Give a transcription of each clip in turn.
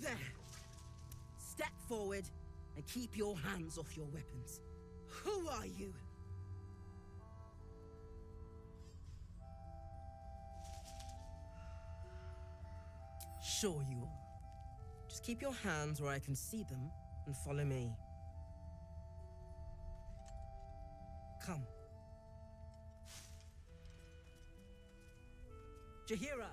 there! Step forward and keep your hands off your weapons. Who are you? Sure you are. Just keep your hands where I can see them and follow me. Come. Jaheira!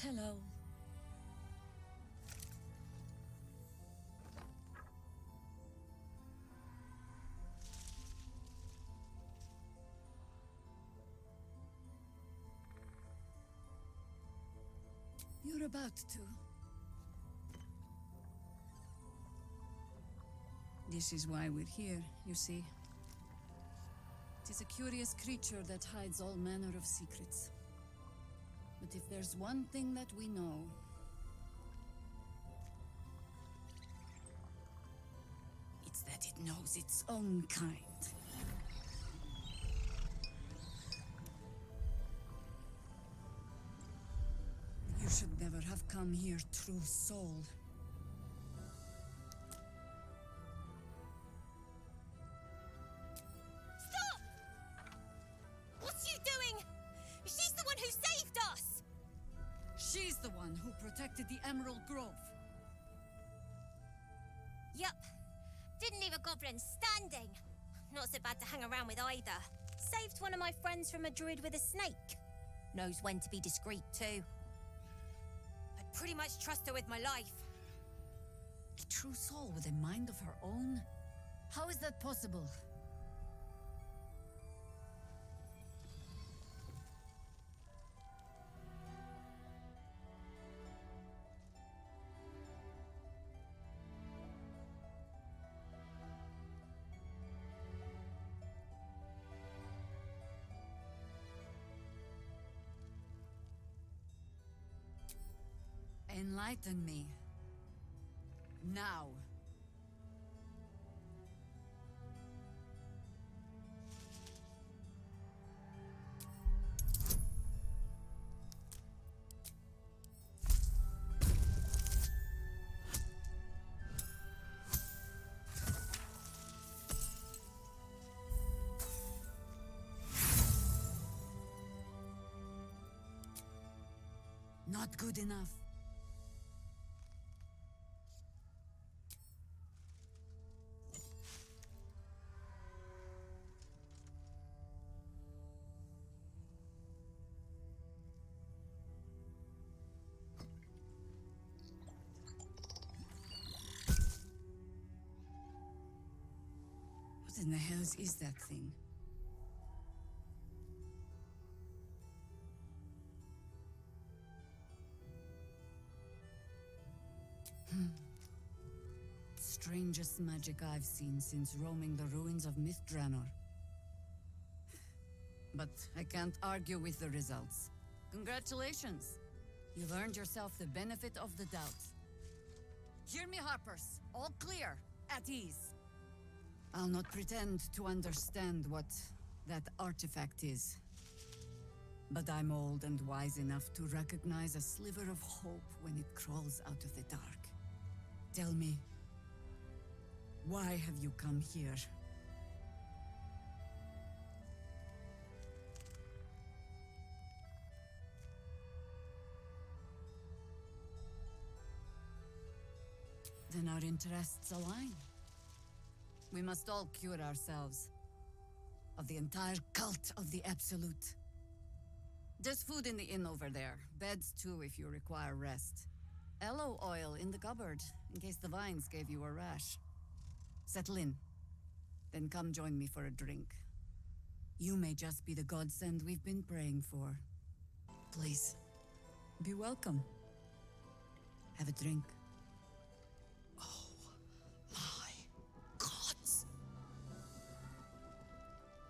Hello. You're about to. This is why we're here, you see. It is a curious creature that hides all manner of secrets. But if there's one thing that we know, it's that it knows its own kind. You should never have come here, true soul. Stop! What's you doing? She's the one who saved us! She's the one who protected the Emerald Grove. Yup. Didn't leave a goblin standing. Not so bad to hang around with either. Saved one of my friends from a druid with a snake. Knows when to be discreet too. I'd pretty much trust her with my life. A true soul with a mind of her own? How is that possible? Enlighten me. Now. Not good enough. What in the hells is that thing? Strangest magic I've seen since roaming the ruins of Mythdraenor. But I can't argue with the results. Congratulations! You've earned yourself the benefit of the doubt. Hear me, Harpers. All clear. At ease. I'll not pretend to understand what that artifact is. But I'm old and wise enough to recognize a sliver of hope when it crawls out of the dark. Tell me, why have you come here? Then our interests align. We must all cure ourselves of the entire cult of the Absolute. There's food in the inn over there. Beds too if you require rest. Aloe oil in the cupboard, in case the vines gave you a rash. Settle in. Then come join me for a drink. You may just be the godsend we've been praying for. Please, be welcome. Have a drink. Oh, my gods!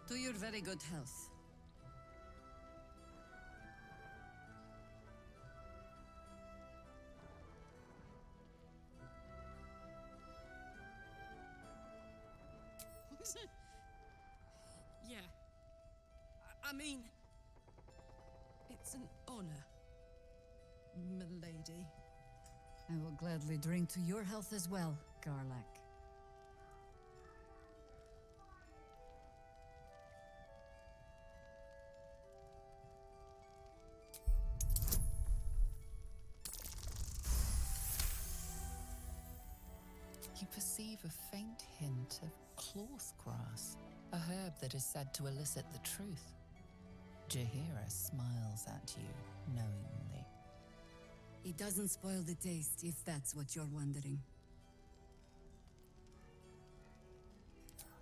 To your very good health. Yeah. I mean, it's an honor, milady. I will gladly drink to your health as well, Garlac. You perceive a faint hint of cloth grass, a herb that is said to elicit the truth. Jaheira smiles at you knowingly. It doesn't spoil the taste, if that's what you're wondering.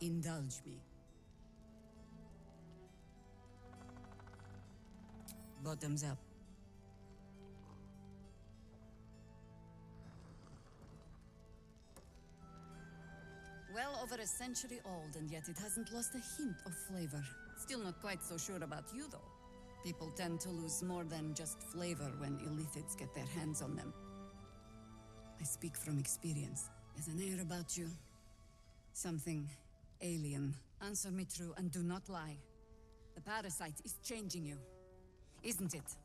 Indulge me. Bottoms up. Well over a century old, and yet it hasn't lost a hint of flavor. Still not quite so sure about you, though. People tend to lose more than just flavor when illithids get their hands on them. I speak from experience. There's an air about you. Something alien. Answer me true and do not lie. The parasite is changing you, isn't it?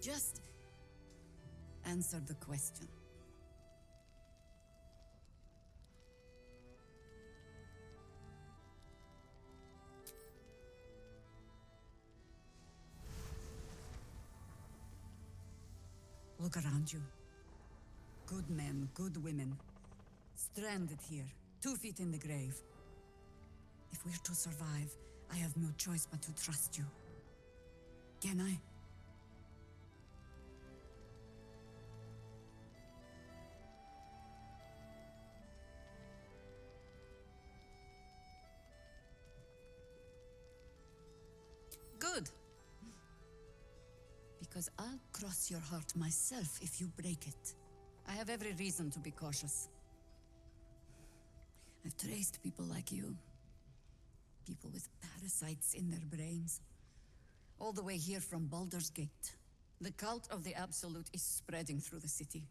Just answer the question. Look around you. Good men, good women. Stranded here, 2 feet in the grave. If we're to survive, I have no choice but to trust you. Can I? Good. Because I'll cross your heart myself if you break it. I have every reason to be cautious. I've traced people like you. People with parasites in their brains. All the way here from Baldurs Gate. The cult of the Absolute is spreading through the city.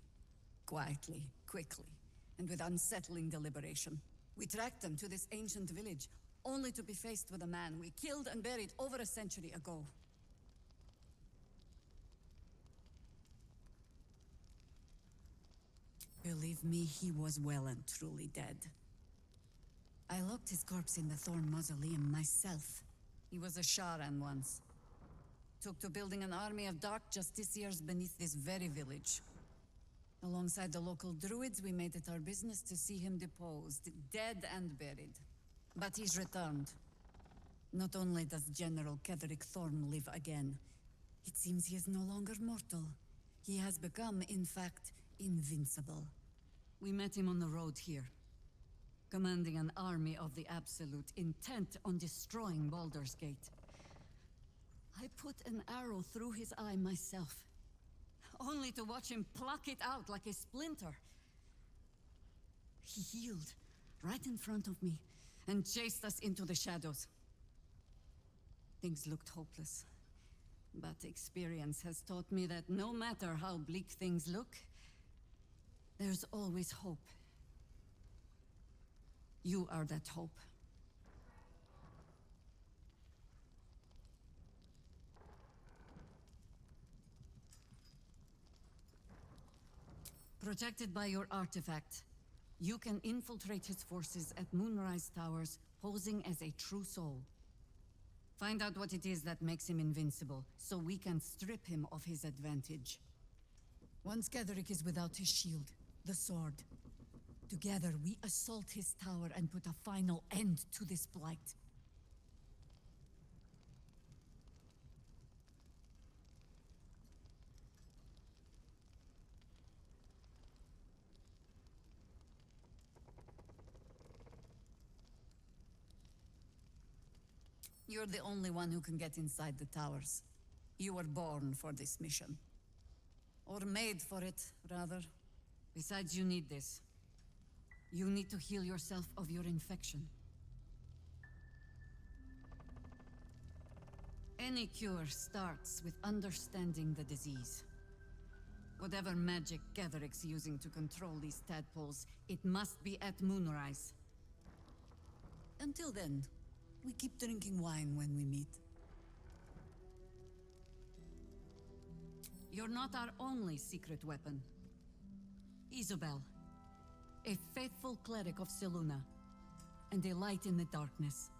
Quietly, quickly, and with unsettling deliberation. We tracked them to this ancient village, only to be faced with a man we killed and buried over a century ago. Believe me, he was well and truly dead. I locked his corpse in the Thorn Mausoleum myself. He was a Sharan once. Took to building an army of dark justiciars beneath this very village. Alongside the local druids, we made it our business to see him deposed, dead and buried. But he's returned. Not only does General Ketheric Thorn live again, it seems he is no longer mortal. He has become, in fact, invincible. We met him on the road here, commanding an army of the Absolute, intent on destroying Baldurs Gate. I put an arrow through his eye myself, only to watch him pluck it out like a splinter. He healed right in front of me and chased us into the shadows. Things looked hopeless, but experience has taught me that no matter how bleak things look, there's always hope. You are that hope. Protected by your artifact, you can infiltrate his forces at Moonrise Towers, posing as a true soul. Find out what it is that makes him invincible, so we can strip him of his advantage. Once Ketheric is without his shield, the sword. Together we assault his tower and put a final end to this blight. You're the only one who can get inside the towers. You were born for this mission. Or made for it, rather. Besides, you need this. You need to heal yourself of your infection. Any cure starts with understanding the disease. Whatever magic Ketheric's using to control these tadpoles, it must be at moonrise. Until then, we keep drinking wine when we meet. You're not our only secret weapon. Isobel, a faithful cleric of Selûne, and a light in the darkness.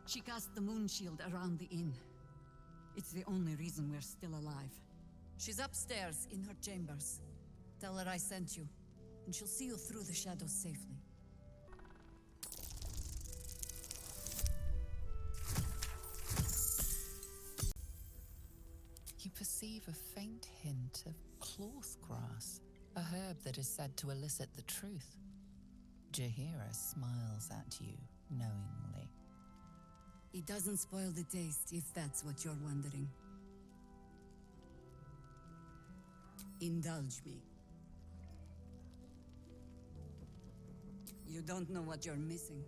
She cast the moon shield around the inn. It's the only reason we're still alive. She's upstairs in her chambers. Tell her I sent you, and she'll see you through the shadows safely. You perceive a faint hint of cloth grass, a herb that is said to elicit the truth. Jaheira smiles at you knowingly. It doesn't spoil the taste, if that's what you're wondering. Indulge me. You don't know what you're missing.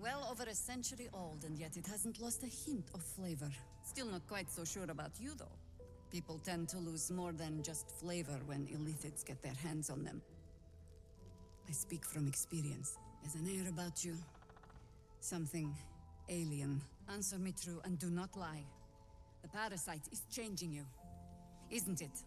Well over a century old, and yet it hasn't lost a hint of flavor. Still not quite so sure about you, though. People tend to lose more than just flavor when illithids get their hands on them. I speak from experience. There's an air about you. Something alien. Answer me true and do not lie. The parasite is changing you, isn't it?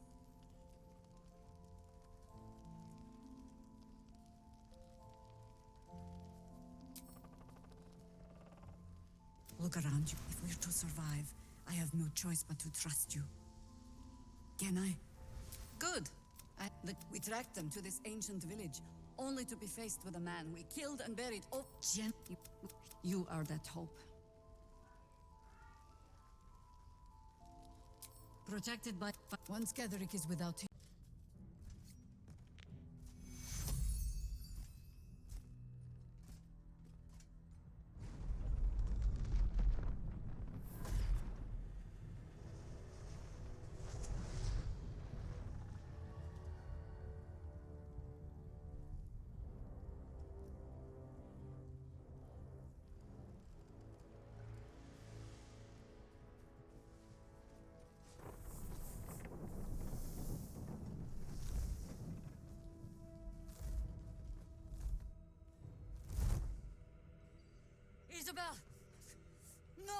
Look around you. If we're to survive, I have no choice but to trust you. Can I? Good. We tracked them to this ancient village, only to be faced with a man we killed and buried. Oh, Jen, you are that hope. Protected by... Once Ketheric is without him... Isabel! No!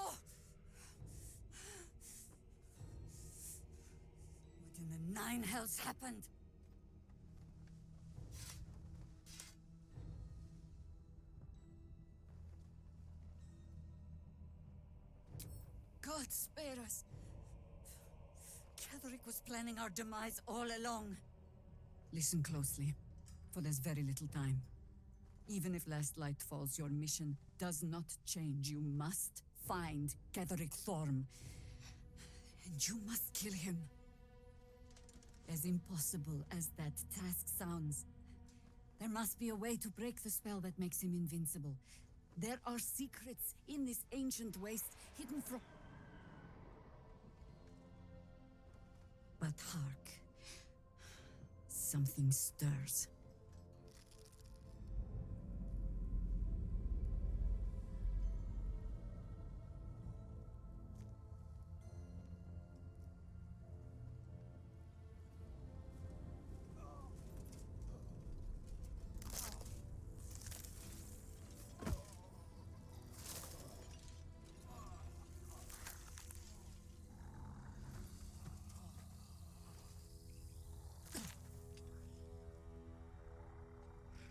What in the nine hells happened? God spare us. Ketheric was planning our demise all along. Listen closely, for there's very little time. Even if last light falls, your mission does not change. You must find Ketheric Thorm. And you must kill him. As impossible as that task sounds, there must be a way to break the spell that makes him invincible. There are secrets in this ancient waste hidden from... But hark. Something stirs.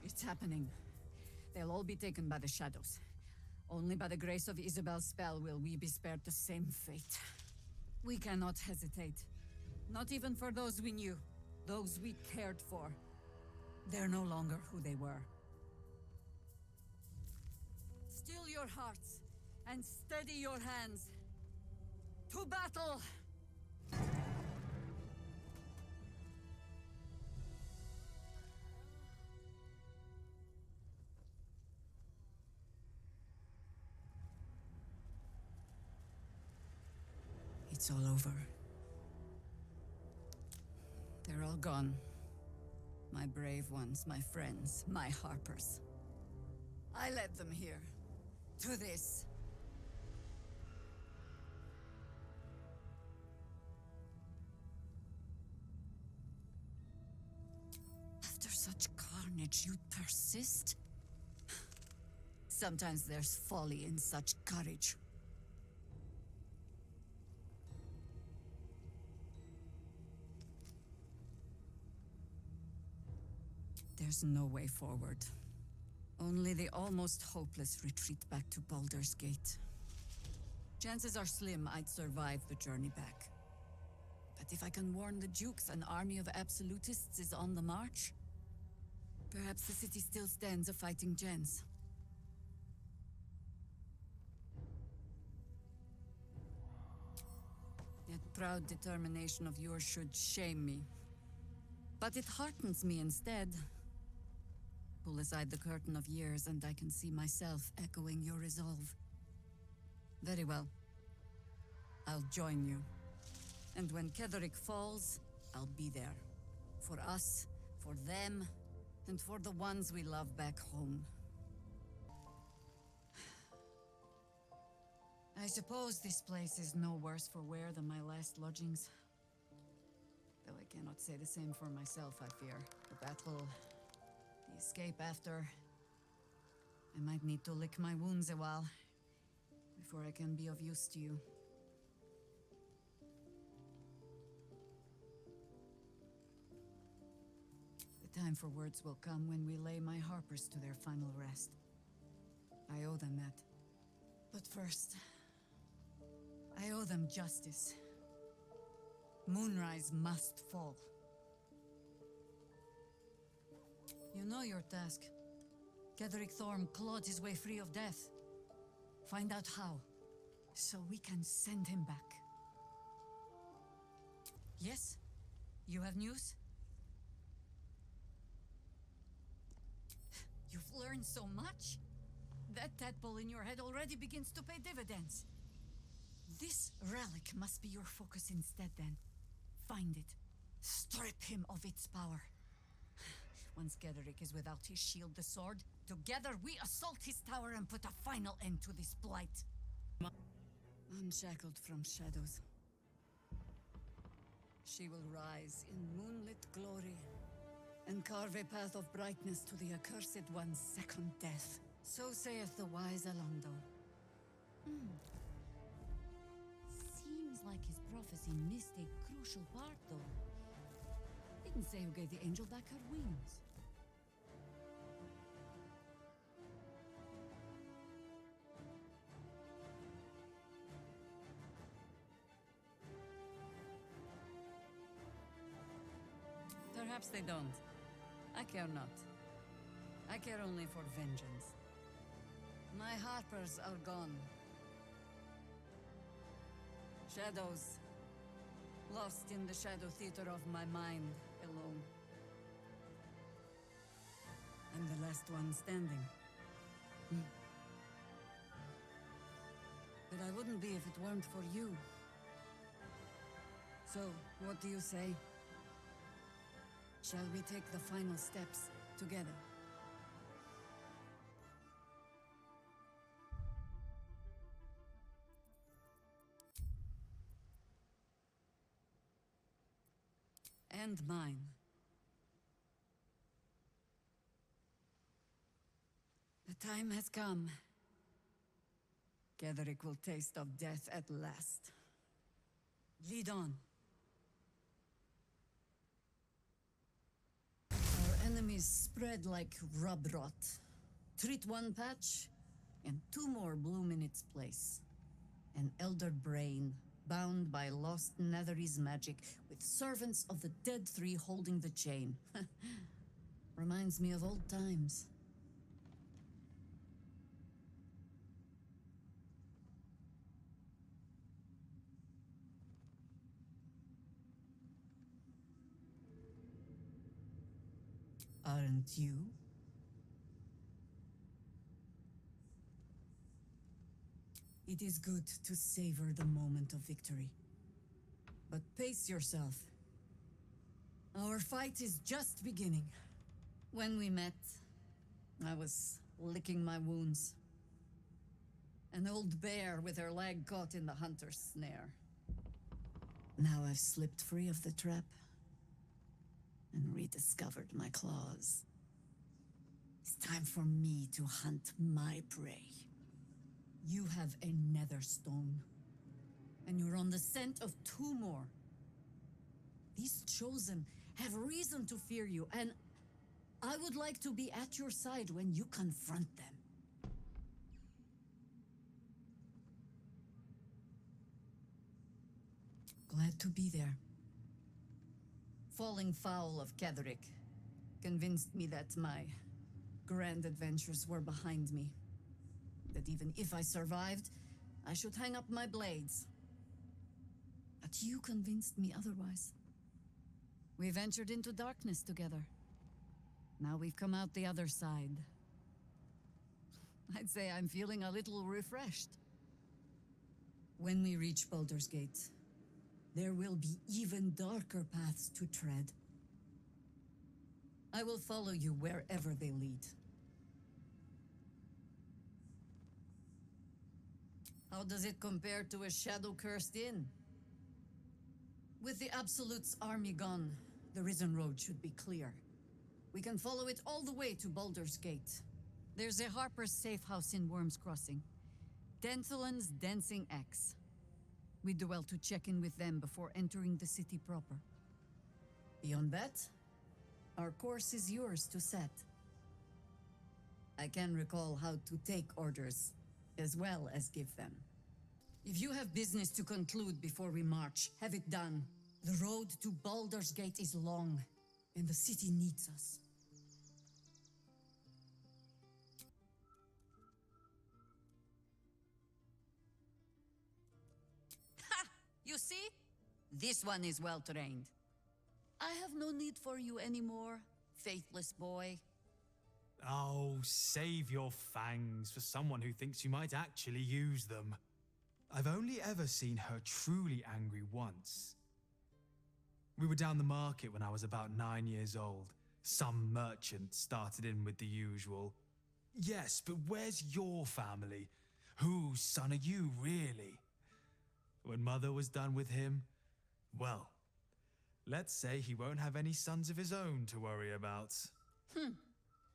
It's happening. They'll all be taken by the shadows. Only by the grace of Isabel's spell will we be spared the same fate. We cannot hesitate. Not even for those we knew, those we cared for. They're no longer who they were. Still your hearts, and steady your hands. To battle! It's all over. They're all gone. My brave ones, my friends, my Harpers. I led them here. To this. After such carnage, you persist? Sometimes there's folly in such courage. There's no way forward. Only the almost hopeless retreat back to Baldurs Gate. Chances are slim I'd survive the journey back. But if I can warn the Dukes an army of absolutists is on the march, perhaps the city still stands a fighting chance. That proud determination of yours should shame me. But it heartens me instead. Pull aside the curtain of years and I can see myself echoing your resolve. Very well. I'll join you. And when Ketheric falls, I'll be there. For us, for them, and for the ones we love back home. I suppose this place is no worse for wear than my last lodgings. Though I cannot say the same for myself, I fear. The battle... the escape after... I might need to lick my wounds a while, before I can be of use to you. The time for words will come when we lay my Harpers to their final rest. I owe them that. But first, I owe them justice. Moonrise must fall. You know your task. Ketheric Thorm clawed his way free of death. Find out how, so we can send him back. Yes? You have news? You've learned so much? That tadpole in your head already begins to pay dividends. This relic must be your focus instead, then. Find it. Strip him of its power. Once Ketheric is without his shield, the sword, together we assault his tower and put a final end to this blight. Unshackled from shadows, she will rise in moonlit glory and carve a path of brightness to the accursed one's second death. So saith the wise Alondo. Seems like his prophecy missed a crucial part, though. Didn't say who gave the angel back her wings. Perhaps they don't. I care not. I care only for vengeance. My Harpers are gone. Shadows. Lost in the shadow theater of my mind, alone. I'm the last one standing. But I wouldn't be if it weren't for you. So, what do you say? Shall we take the final steps together? And mine. The time has come. Ketheric will taste of death at last. Lead on. Our enemies spread like rub rot. Treat one patch, and two more bloom in its place. An elder brain, bound by lost Netherese magic, with servants of the dead three holding the chain. Reminds me of old times. Aren't you? It is good to savor the moment of victory. But pace yourself. Our fight is just beginning. When we met, I was licking my wounds. An old bear with her leg caught in the hunter's snare. Now I've slipped free of the trap and rediscovered my claws. It's time for me to hunt my prey. You have a nether stone, and you're on the scent of two more. These chosen have reason to fear you, and I would like to be at your side when you confront them. Glad to be there. Falling foul of Ketheric convinced me that my grand adventures were behind me. That even if I survived, I should hang up my blades. But you convinced me otherwise. We ventured into darkness together. Now we've come out the other side. I'd say I'm feeling a little refreshed. When we reach Baldurs Gate, there will be even darker paths to tread. I will follow you wherever they lead. How does it compare to a shadow-cursed inn? With the Absolute's army gone, the Risen Road should be clear. We can follow it all the way to Baldurs Gate. There's a Harper's safe house in Worm's Crossing. Denthalen's Dancing Axe. We do well to check in with them before entering the city proper. Beyond that, our course is yours to set. I can recall how to take orders, as well as give them. If you have business to conclude before we march, have it done. The road to Baldur's Gate is long, and the city needs us. Ha! You see? This one is well trained. I have no need for you anymore, faithless boy. Oh, save your fangs for someone who thinks you might actually use them. I've only ever seen her truly angry once. We were down the market when I was about 9 years old. Some merchant started in with the usual. Yes, but where's your family? Whose son are you, really? When Mother was done with him, well, let's say he won't have any sons of his own to worry about.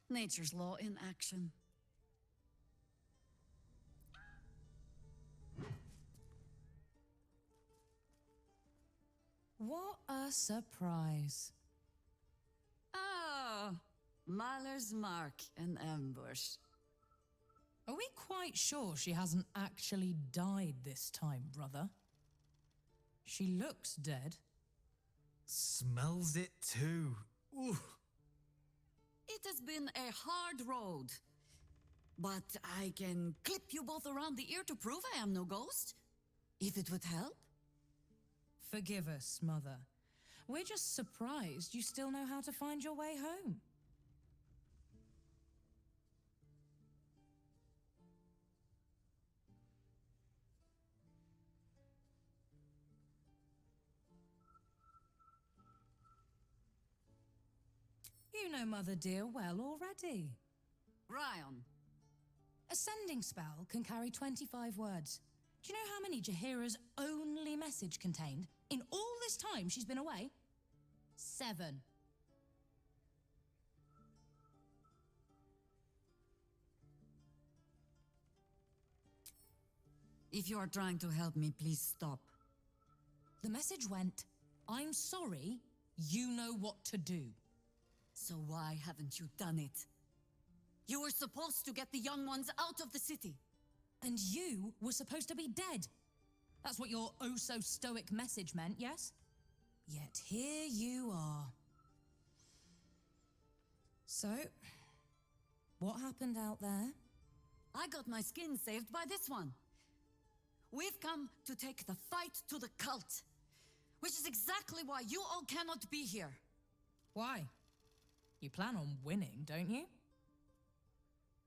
Nature's law in action. What a surprise. Ah, Mahler's mark and ambush. Are we quite sure she hasn't actually died this time, brother? She looks dead. Smells it too. Ooh. It has been a hard road. But I can clip you both around the ear to prove I am no ghost. If it would help. Forgive us, Mother. We're just surprised you still know how to find your way home. You know Mother dear well already. Ryan. A spell can carry 25 words. Do you know how many Jaheira's only message contained in all this time she's been away? 7. If you are trying to help me, please stop. The message went, I'm sorry, you know what to do. So why haven't you done it? You were supposed to get the young ones out of the city. And you were supposed to be dead. That's what your oh-so-stoic message meant, yes? Yet here you are. So, what happened out there? I got my skin saved by this one. We've come to take the fight to the cult, which is exactly why you all cannot be here. Why? You plan on winning, don't you?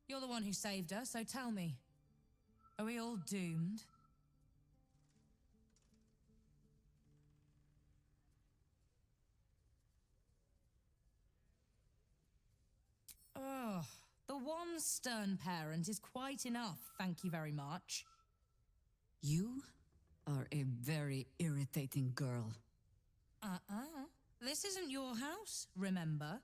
You're the one who saved her, so tell me. Are we all doomed? Oh, the one stern parent is quite enough, thank you very much. You are a very irritating girl. This isn't your house, remember?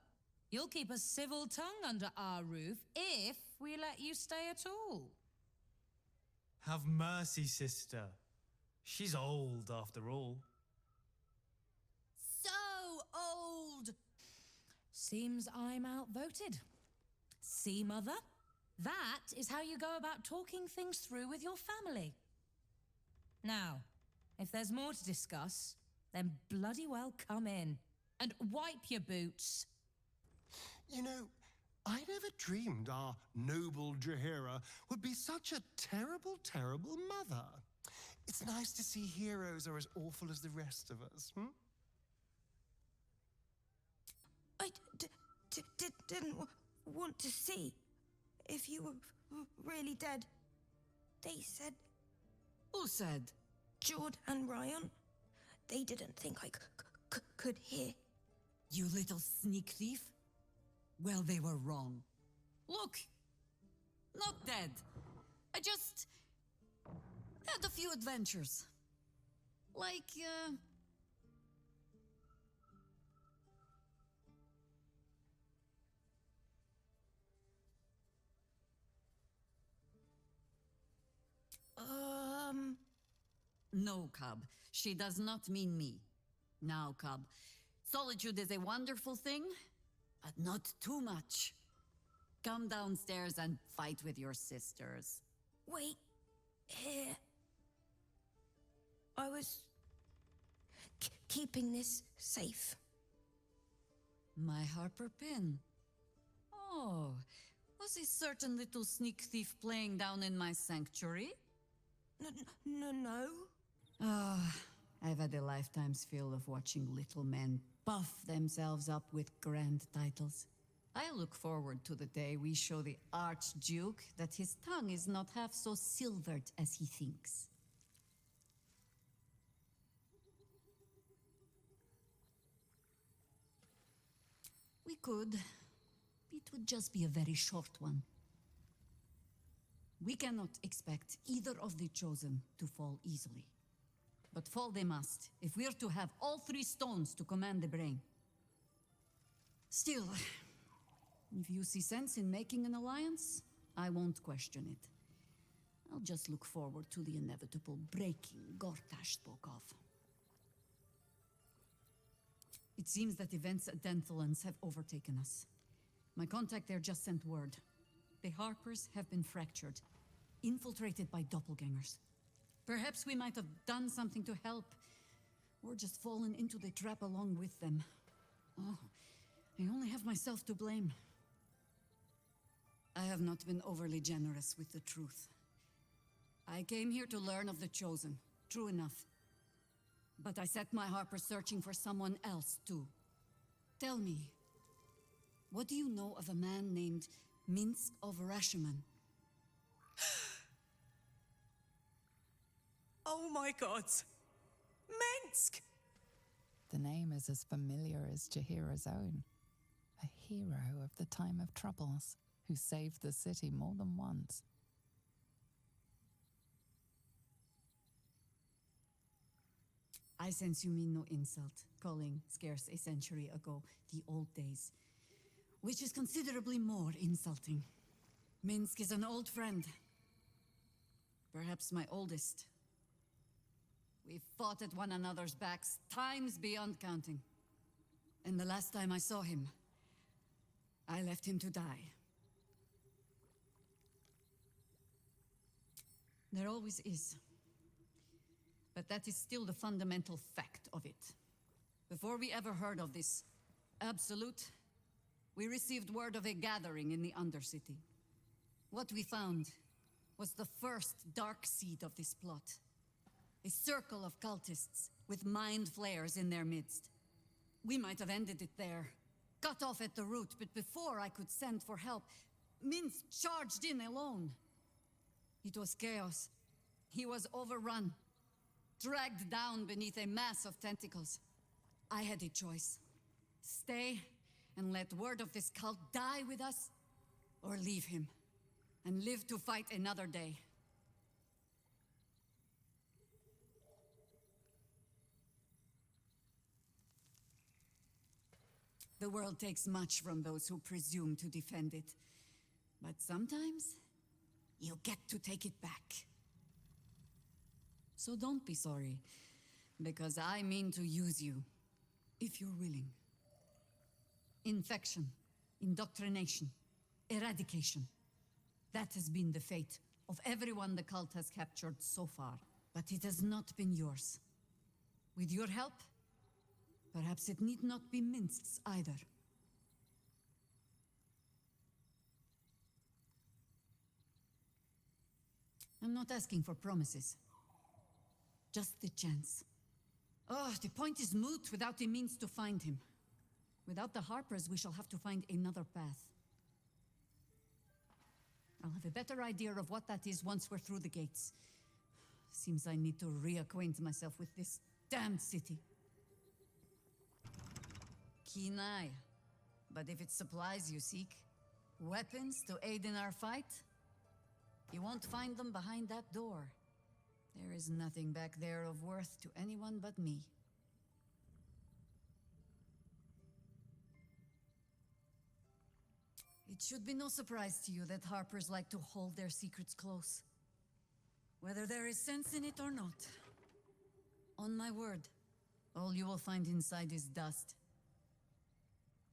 You'll keep a civil tongue under our roof if we let you stay at all. Have mercy, sister. She's old, after all. So old! Seems I'm outvoted. See, Mother? That is how you go about talking things through with your family. Now, if there's more to discuss, then bloody well come in. And wipe your boots. You know, I never dreamed our noble Jaheira would be such a terrible, terrible mother. It's nice to see heroes are as awful as the rest of us, I didn't want to see if you were really dead. They said... Who said? Jord and Ryan. They didn't think I could hear. You little sneak thief? Well, they were wrong. Look, not dead. I just had a few adventures. Like, No, Cub. She does not mean me. Now, Cub, solitude is a wonderful thing, but not too much. Come downstairs and fight with your sisters. Wait, here. I was keeping this safe. My Harper pin. Oh, was a certain little sneak thief playing down in my sanctuary? No. Ah, I've had a lifetime's fill of watching little men puff themselves up with grand titles. I look forward to the day we show the Archduke that his tongue is not half so silvered as he thinks. We could. It would just be a very short one. We cannot expect either of the Chosen to fall easily. But fall they must, if we're to have all three stones to command the brain. Still, if you see sense in making an alliance, I won't question it. I'll just look forward to the inevitable breaking Gortash spoke of. It seems that events at Denthalans have overtaken us. My contact there just sent word. The Harpers have been fractured, infiltrated by doppelgangers. Perhaps we might have done something to help, or just fallen into the trap along with them. Oh, I only have myself to blame. I have not been overly generous with the truth. I came here to learn of the Chosen, true enough. But I set my Harper searching for someone else, too. Tell me, what do you know of a man named Minsk of Rashiman? Oh my god! Minsk! The name is as familiar as Jaheira's own. A hero of the time of troubles, who saved the city more than once. I sense you mean no insult, calling scarce a century ago the old days, which is considerably more insulting. Minsk is an old friend. Perhaps my oldest. We've fought at one another's backs times beyond counting. And the last time I saw him, I left him to die. There always is. But that is still the fundamental fact of it. Before we ever heard of this absolute, we received word of a gathering in the Undercity. What we found was the first dark seed of this plot. A circle of cultists with mind flayers in their midst. We might have ended it there, cut off at the root, but before I could send for help, Minsk charged in alone. It was chaos. He was overrun, dragged down beneath a mass of tentacles. I had a choice. Stay and let word of this cult die with us, or leave him and live to fight another day. The world takes much from those who presume to defend it. But sometimes, you get to take it back. So don't be sorry, because I mean to use you, if you're willing. Infection, indoctrination, eradication. That has been the fate of everyone the cult has captured so far. But it has not been yours. With your help, perhaps it need not be Minsk's either. I'm not asking for promises. Just the chance. Oh, the point is moot without the means to find him. Without the Harpers, we shall have to find another path. I'll have a better idea of what that is once we're through the gates. Seems I need to reacquaint myself with this damned city. Keen eye. But if it's supplies you seek, weapons to aid in our fight, you won't find them behind that door. There is nothing back there of worth to anyone but me. It should be no surprise to you that Harpers like to hold their secrets close. Whether there is sense in it or not. On my word, all you will find inside is dust.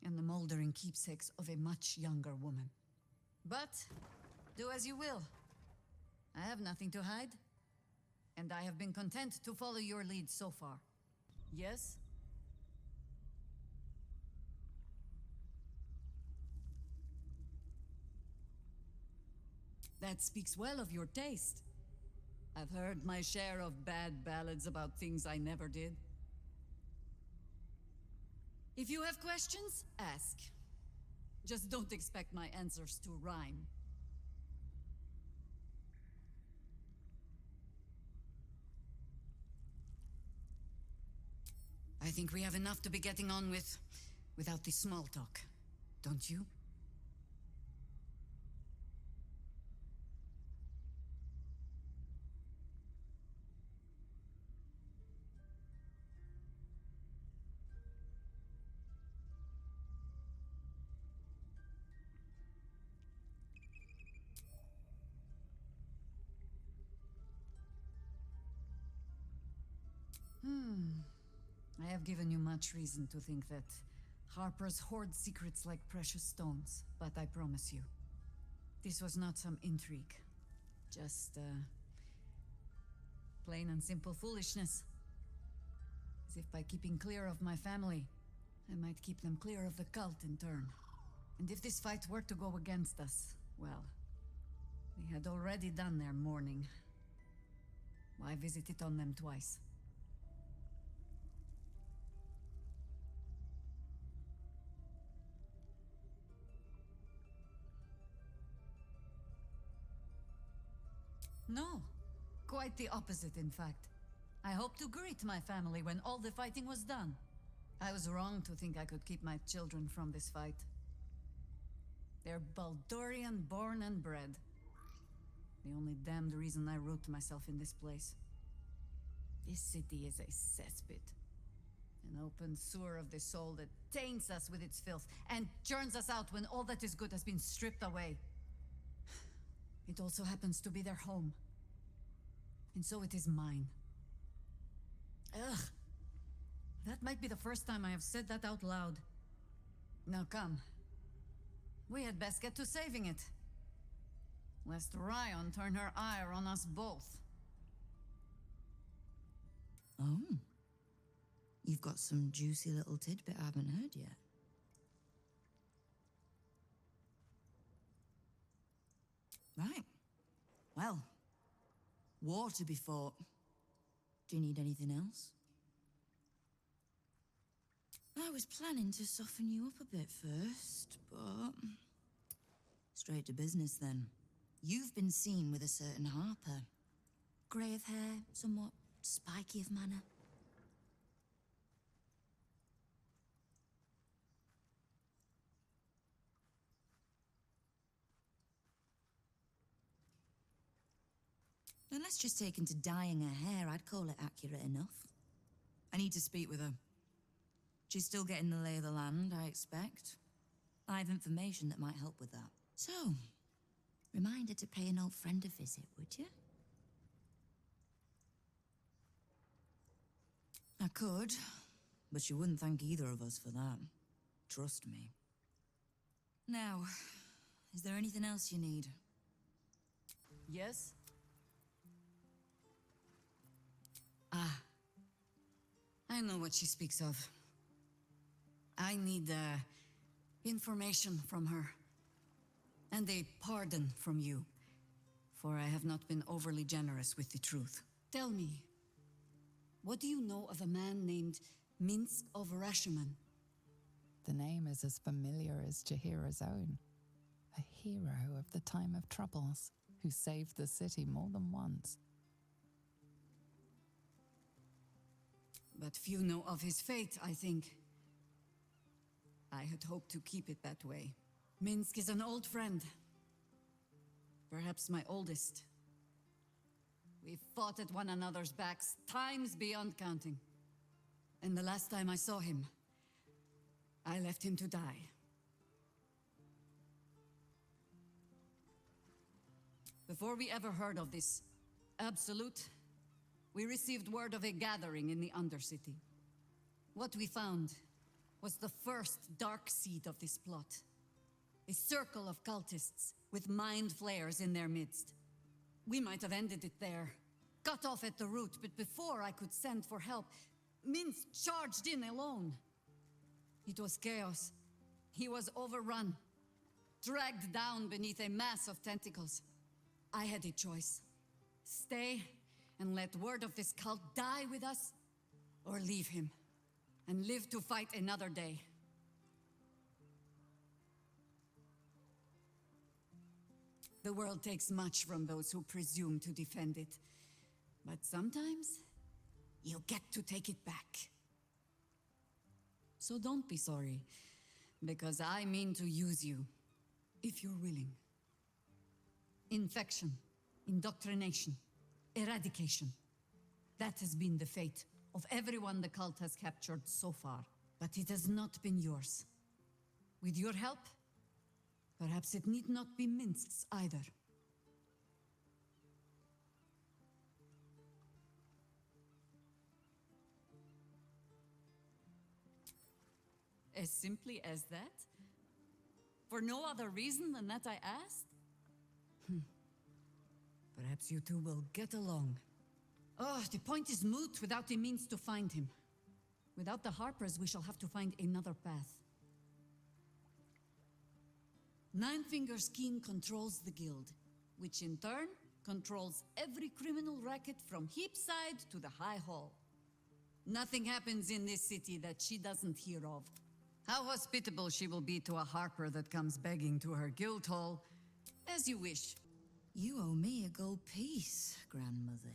And the moldering keepsakes of a much younger woman. But, do as you will. I have nothing to hide. And I have been content to follow your lead so far. Yes? That speaks well of your taste. I've heard my share of bad ballads about things I never did. If you have questions, ask. Just don't expect my answers to rhyme. I think we have enough to be getting on with without the small talk, don't you? I have given you much reason to think that Harpers hoard secrets like precious stones, but I promise you, this was not some intrigue. Just, plain and simple foolishness. As if by keeping clear of my family, I might keep them clear of the cult in turn. And if this fight were to go against us, well, they had already done their mourning. Why visit it on them twice? No, quite the opposite, in fact. I hoped to greet my family when all the fighting was done. I was wrong to think I could keep my children from this fight. They're Baldurian born and bred. The only damned reason I root myself in this place. This city is a cesspit. An open sewer of the soul that taints us with its filth and churns us out when all that is good has been stripped away. It also happens to be their home. And so it is mine. Ugh. That might be the first time I have said that out loud. Now come. We had best get to saving it. lest Ryan turn her ire on us both. Oh. You've got some juicy little tidbit I haven't heard yet. Right. Well, war to be fought. Do you need anything else? I was planning to soften you up a bit first, but... Straight to business then. You've been seen with a certain Harper. Grey of hair, somewhat spiky of manner. Unless she's taken to dyeing her hair, I'd call it accurate enough. I need to speak with her. She's still getting the lay of the land, I expect. I have information that might help with that. So, remind her to pay an old friend a visit, would you? I could, but she wouldn't thank either of us for that. Trust me. Now, is there anything else you need? Yes? Ah. I know what she speaks of. I need, information from her. And a pardon from you, for I have not been overly generous with the truth. Tell me, what do you know of a man named Minsk of Rashomon? The name is as familiar as Jaheira's own. A hero of the time of troubles, who saved the city more than once. But few know of his fate, I think. I had hoped to keep it that way. Minsk is an old friend. Perhaps my oldest. We fought at one another's backs, times beyond counting. And the last time I saw him, I left him to die. Before we ever heard of this Absolute, we received word of a gathering in the Undercity. What we found was the first dark seed of this plot. A circle of cultists with mind flayers in their midst. We might have ended it there, cut off at the root, but before I could send for help, Minsk charged in alone. It was chaos. He was overrun, dragged down beneath a mass of tentacles. I had a choice. Stay and let word of this cult die with us, or leave him and live to fight another day. The world takes much from those who presume to defend it, but sometimes you get to take it back. So don't be sorry, because I mean to use you, if you're willing. Infection, indoctrination, eradication. That has been the fate of everyone the cult has captured so far, but it has not been yours. With your help, perhaps it need not be Minsk's either. As simply as that? For no other reason than that I asked? Perhaps you two will get along. Oh, the point is moot without the means to find him. Without the Harpers, we shall have to find another path. Nine Fingers Keen controls the guild, which in turn controls every criminal racket from Heapside to the High Hall. Nothing happens in this city that she doesn't hear of. How hospitable she will be to a Harper that comes begging to her guild hall, as you wish. You owe me a gold piece, grandmother.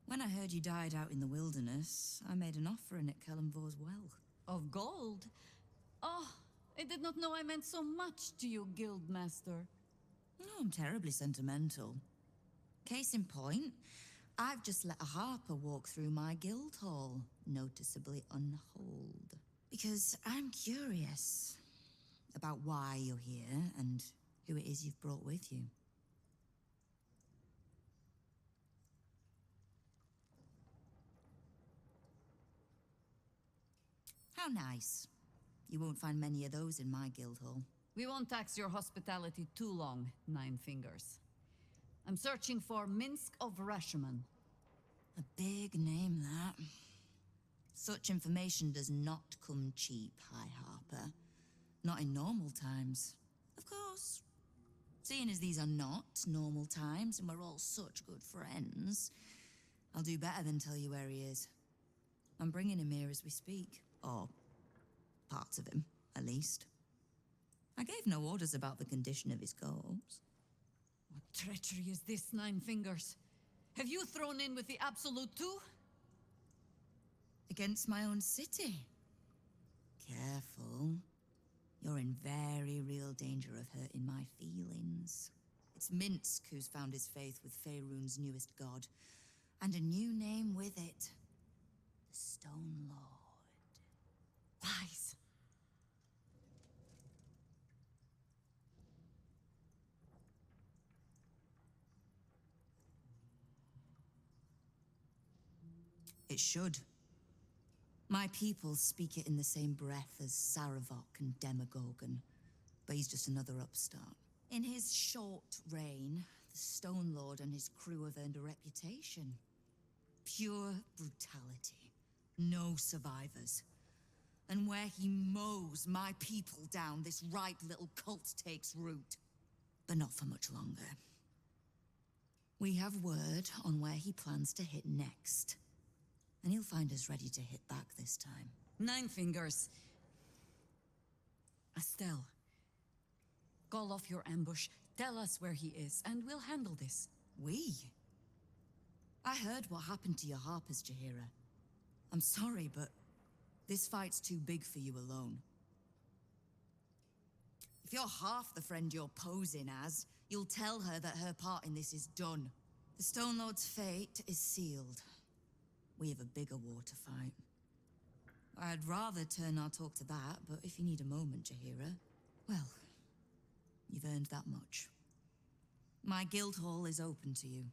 When I heard you died out in the wilderness, I made an offering at Kellenvor's well. Of gold? Oh, I did not know I meant so much to you, Guildmaster. Oh, I'm terribly sentimental. Case in point, I've just let a Harper walk through my guild hall, noticeably unholed. Because I'm curious about why you're here and who it is you've brought with you. How nice. You won't find many of those in my guild hall. We won't tax your hospitality too long, Nine Fingers. I'm searching for Minsk of Rashomon. A big name, that. Such information does not come cheap, High Harper. Not in normal times. Of course. Seeing as these are not normal times and we're all such good friends, I'll do better than tell you where he is. I'm bringing him here as we speak. Or parts of him, at least. I gave no orders about the condition of his corpse. What treachery is this, Nine Fingers? Have you thrown in with the Absolute too? Against my own city. Careful. You're in very real danger of hurting my feelings. It's Minsk who's found his faith with Faerun's newest god. And a new name with it. The Stone Lord. Lies. It should. My people speak it in the same breath as Saravok and Demagogon, but he's just another upstart. In his short reign, the Stone Lord and his crew have earned a reputation. Pure brutality. No survivors. And where he mows my people down, this ripe little cult takes root. But not for much longer. We have word on where he plans to hit next. And he'll find us ready to hit back this time. Nine Fingers. Estelle. Call off your ambush, tell us where he is, and we'll handle this. We? I heard what happened to your Harpers, Jaheira. I'm sorry, but this fight's too big for you alone. If you're half the friend you're posing as, you'll tell her that her part in this is done. The Stone Lord's fate is sealed. We have a bigger war to fight. I'd rather turn our talk to that, but if you need a moment, Jaheira, well, you've earned that much. My guild hall is open to you.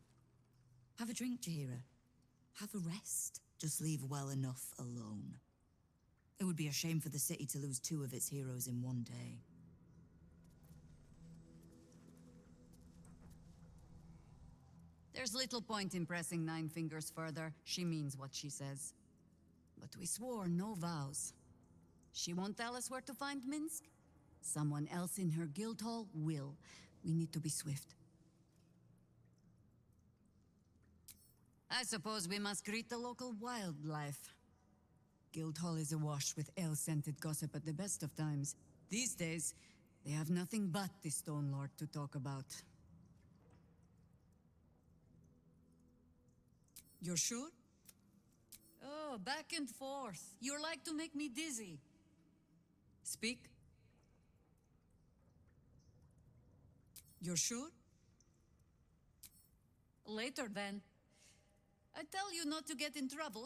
Have a drink, Jaheira. Have a rest. Just leave well enough alone. It would be a shame for the city to lose 2 of its heroes in one day. There's little point in pressing Nine Fingers further. She means what she says. But we swore no vows. She won't tell us where to find Minsk? Someone else in her guild hall will. We need to be swift. I suppose we must greet the local wildlife. Guildhall is awash with ale-scented gossip at the best of times. These days, they have nothing but the Stone Lord to talk about. You're sure? Oh, back and forth. You're like to make me dizzy. Speak. You're sure? Later, then. I tell you not to get in trouble.